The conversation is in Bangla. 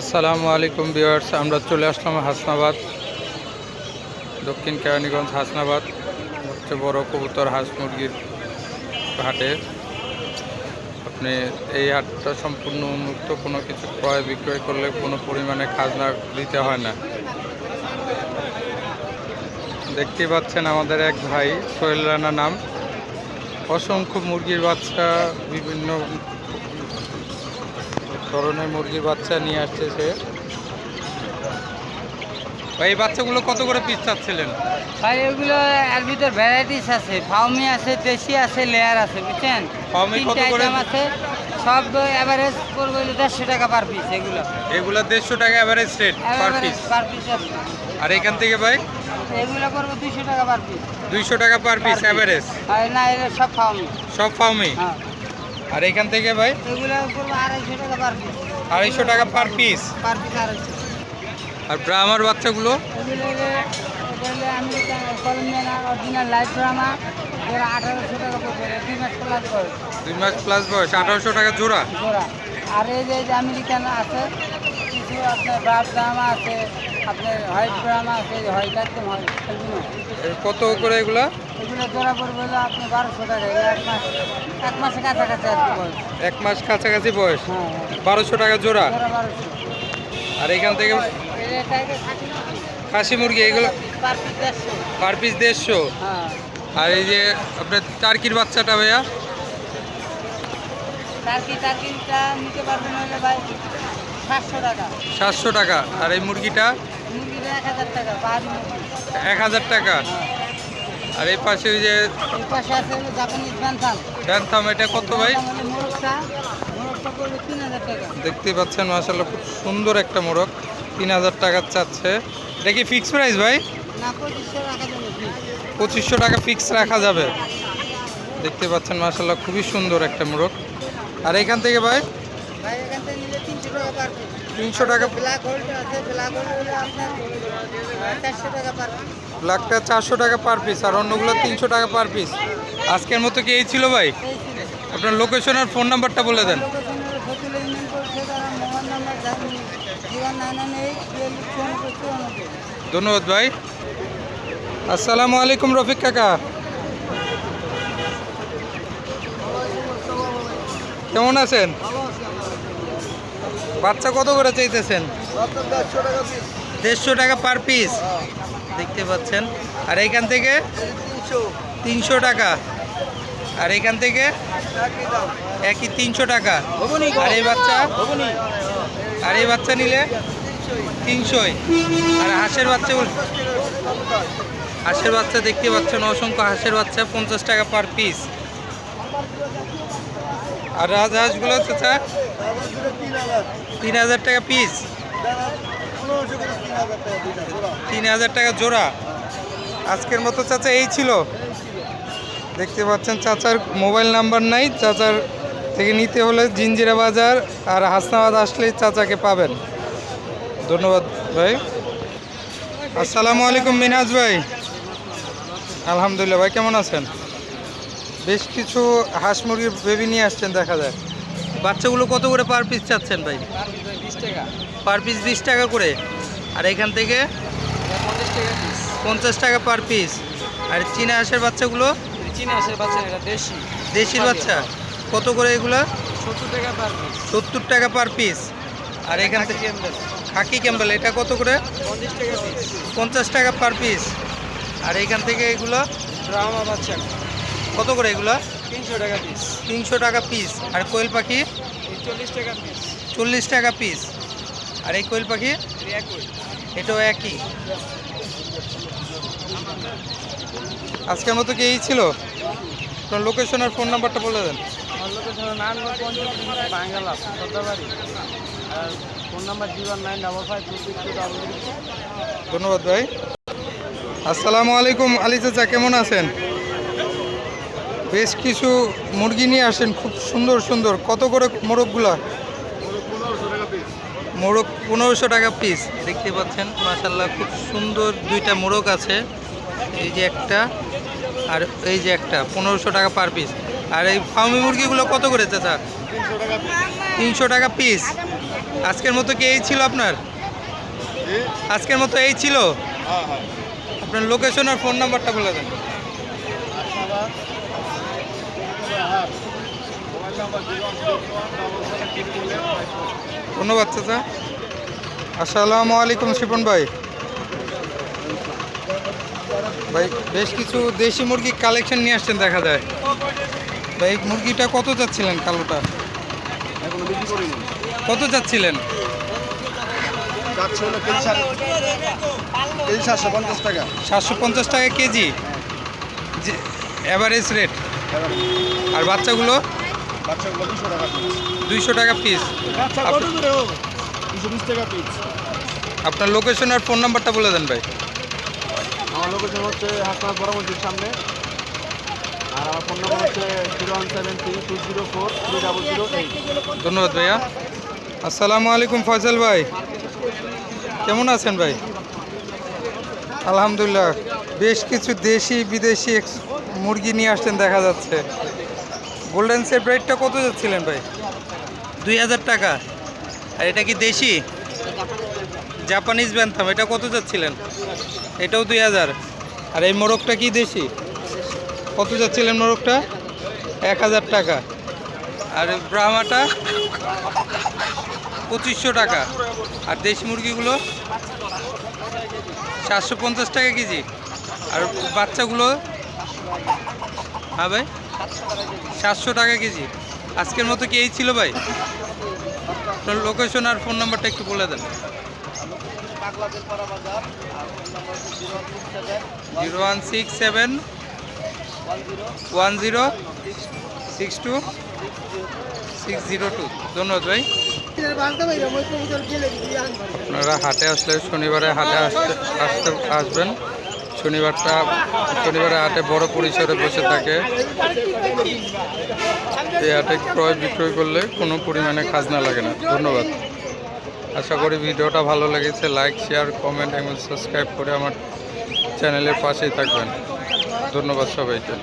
আসসালামু আলাইকুম ভিউয়ার্স, আমরা চলে আসলাম হাসনাবাদ, দক্ষিণ কেরানীগঞ্জ হাসনাবাদ সবচেয়ে বড় কবুতর হাঁস মুরগির হাটে। আপনি এই হাটটা সম্পূর্ণ উন্মুক্ত, কোনো কিছু ক্রয় বিক্রয় করলে কোনো পরিমাণে খাজনা দিতে হয় না। দেখতেই পাচ্ছেন আমাদের এক ভাই সোহেল রানা নাম, অসংখ্য মুরগির বাচ্চা, বিভিন্ন ধরনের মুরগির বাচ্চা নিয়ে আসছে সে। ভাই এই বাচ্চাগুলো কত করে পিস চাচ্ছিলেন? ভাই এগুলো এর ভিতর ভ্যারাইটিস আছে, ফাউমি আছে, দেশি আছে, লেয়ার আছে, বুঝছেন? ফাউমি কত তিনটা করে? আইটেম আছে, সব এভারেজ করবে 150 টাকা পার পিস। এগুলো 150 টাকা average rate per piece. Per piece আছে। আর এখান থেকে ভাই এগুলো করবে 200 টাকা পার পিস। 200 টাকা পার পিস এভারেজ, আর না, এটা সব ফাউমি। সব ফাউমি। হ্যাঁ, আর এখান থেকে ভাই এগুলো করবে 250 টাকা পার পিস। 250 টাকা পার পিস। Per piece 250। আর ব্রাহ্মার বাচ্চাগুলো এগুলো হলো American Columbian original light drama, এরা 1800 টাকা পড়বে, 2 মাস প্লাস বয়স। 2 মাস প্লাস বয়স, 1800 টাকা জোড়া। জোড়া। আর এই যে আমেরিকান আছে, কিছু আপনার ব্রাড ড্রামা আছে, আপনার হোয়াইট ড্রামা আছে, হোয়াইট একদম হোয়াইট এগুলো। কত করে এগুলা? এগুলো জোড়া পড়বে হলো আপনি 1200 টাকা। এগুলো এক মাসের কাছাকাছি আর কি বয়স। 1 মাস কাছাকাছি বয়স, হ্যাঁ, 1200 টাকা জোড়া। জোড়া 1200। আর এখান থেকে খাসি মুরগি এগুলো পার পিস 150। Per piece 150। হ্যাঁ, আর এই যে আপনার টার্কির বাচ্চাটা ভাইয়া টার্কিটা নিতে পারবেন হলে ভাই 700 টাকা। 700 টাকা। আর এই মুরগিটা মুরগিটা 1000 টাকা পাহাড়ি মুরগি। 1000 টাকা। হ্যাঁ, আর এই পাশে ওই যে এই পাশে আছে হলো জাপানিজ ব্যান্থাম। ড্যানথাম, এটা কত ভাই? মোরগটা করবে 3000 টাকা। দেখতেই পাচ্ছেন মাশাআল্লাহ খুব সুন্দর একটা মোরগ, 3000 টাকা চাচ্ছে। এটা কি ফিক্স প্রাইস ভাই? না, 2500 রাখা যাবে। 2500 টাকা ফিক্স রাখা যাবে। দেখতে পাচ্ছেন মাশাআল্লাহ খুবই সুন্দর একটা মোরগ। আর এখান থেকে ভাই ভাই এখান থেকে নিলে 300 টাকা পার পিস। 300 টাকা। ব্ল্যাক হোল্ড আছে, ব্ল্যাক হোল্ড হলে আপনার 400 টাকা পার পিস। ব্ল্যাকটা 400 টাকা পার পিস, আর অন্যগুলো 300 টাকা পার পিস। আজকের মতো কি এই ছিল ভাই? এই ছিল। আপনার লোকেশন আর ফোন নাম্বারটা বলে দেন। লোকেশন হলো ফতুল্লা ইউনিয়ন পরিষদ, আর মোবাইল নাম্বার 0998 ধন্যবাদ ভাই। আসসালামু আলাইকুম রফিক কাকা, কেমন আছেন? বাচ্চা কত করে চাইতেছেন? 150 টাকা পার পিস, দেখতে পাচ্ছেন। আর এইখান থেকে 300 টাকা। আর এখান থেকে একই 300 টাকা। আর এই বাচ্চা নিলে 300। আর হাঁসের বাচ্চা দেখতে পাচ্ছেন, অসংখ্য হাঁসের বাচ্চা 50 টাকা পার পিস। আর রাজহাঁসগুলো চাচা 3000 টাকা পিস, 3000 টাকা জোড়া। আজকের মতো চাচা এই ছিল। দেখতে পাচ্ছেন চাচার মোবাইল নাম্বার নাই, চাচার থেকে নিতে হলে জিঞ্জিরা বাজার আর হাসনাবাদ আসলেই চাচাকে পাবেন। ধন্যবাদ ভাই। আসসালামু আলাইকুম মিনহাজ ভাই। আলহামদুলিল্লাহ ভাই, কেমন আছেন? বেশ কিছু হাঁস মুরগির বেবি নিয়ে আসছেন দেখা যায়। বাচ্চাগুলো কত করে পার পিস চাচ্ছেন ভাই? 20 টাকা পার পিস 20 টাকা করে। আর এখান থেকে 50 টাকা পিস। 50 টাকা পার পিস। আর চীনা হাঁসের বাচ্চাগুলো? চীনা হাঁসের বাচ্চা, এটা দেশি। দেশির বাচ্চা কত করে এগুলো? 70 টাকা পার পিস। 70 টাকা পার পিস। আর এখান থেকে খাকি ক্যাম্বেল, এটা কত করে? 50 টাকা পিস। 50 টাকা পার পিস। আর এখান থেকে এগুলো ড্রামা বাচ্চা কত করে এগুলো? 300 টাকা পিস। 300 টাকা পিস। আর কোয়েল পাখি 40 টাকা পিস। 40 টাকা পিস। আর এই কোয়েল পাখি একই। এটাও একই। আজকের মতো কি এই ছিল? আপনার লোকেশন আর ফোন নাম্বারটা বলে দেন। আমার লোকেশনের নাম বাঙ্গালা সর্দাবাড়ি, আর ফোন নাম্বার 01955262233। ধন্যবাদ ভাই। আসসালামু আলাইকুম আলী চাচা, কেমন আছেন? বেশ কিছু মুরগি নিয়ে আসেন, খুব সুন্দর সুন্দর। কত করে মোরগগুলা? মোরগ 1500 টাকা পিস। দেখতে পাচ্ছেন মাশাআল্লাহ খুব সুন্দর দুইটা মোরগ আছে, এই যে একটা আর এই যে একটা, 1500 টাকা পার পিস। আর এই ফার্মি মুরগিগুলো কত করে চাচা? 300 টাকা পিস। আজকের মতো কি এই ছিল আপনার? আজকের মতো এই ছিল? আপনার লোকেশন আর ফোন নাম্বারটা বলে দেন। ধন্যবাদ চাচা। আসসালামু আলাইকুম শিপন ভাই। ভাই বেশ কিছু দেশি মুরগি কালেকশন নিয়ে আসছেন দেখা যায়। ভাই মুরগিটা কত চাচ্ছিলেন কালোটা? কত চাচ্ছিলেন? কেজি 750 টাকা। 750 টাকা কেজি অ্যাভারেজ রেট। আর বাচ্চাগুলো বাচ্চাগুলো 200 টাকা পিস। 200 টাকা পিস। 220 টাকা পিস। আপনার লোকেশন আর ফোন নাম্বারটা বলে দেন ভাই। আমার লোকেশন হচ্ছে হাসপাতাল বড় মসজিদ সামনে। আর আমার ফোন নাম্বার হচ্ছে 01732043008। ধন্যবাদ ভাইয়া। আসসালামু আলাইকুম ফয়সাল ভাই, কেমন আছেন ভাই? আলহামদুলিল্লাহ। বেশ কিছু দেশি বিদেশি মুরগি নিয়ে আসছেন দেখা যাচ্ছে। গোল্ডেন সেপ রেটটা কত যাচ্ছিলেন ভাই? 2000 টাকা। আর এটা কি দেশি? জাপানিজ ব্যান্থাম, এটা কত যাচ্ছিলেন? এটাও 2000। আর এই মোরগটা কি দেশি? কত যাচ্ছিলেন মোরগটা? 1000 টাকা। আর ব্রাহ্মাটা 2500 টাকা। আর দেশি মুরগিগুলো 750 টাকা কেজি। আর বাচ্চাগুলো হ্যাঁ ভাই 700 টাকা কেজি। আজকের মতো কি এই ছিল ভাই? আপনার লোকেশন আর ফোন নাম্বারটা একটু বলে দেন। 0167 1062 ধন্যবাদ ভাই। আপনারা হাটে আসলে শনিবারে হাটে আসবেন। শনিবারে হাটে বড় পরিসরে বসে থাকে। এই হাটে ক্রয় বিক্রয় করলে কোনো পরিমাণে খাজনা লাগে না। ধন্যবাদ। আশা করি ভিডিওটা ভালো লেগেছে। লাইক, শেয়ার, কমেন্ট এবং সাবস্ক্রাইব করে আমার চ্যানেলের পাশেই থাকবেন। ধন্যবাদ সবাইকে।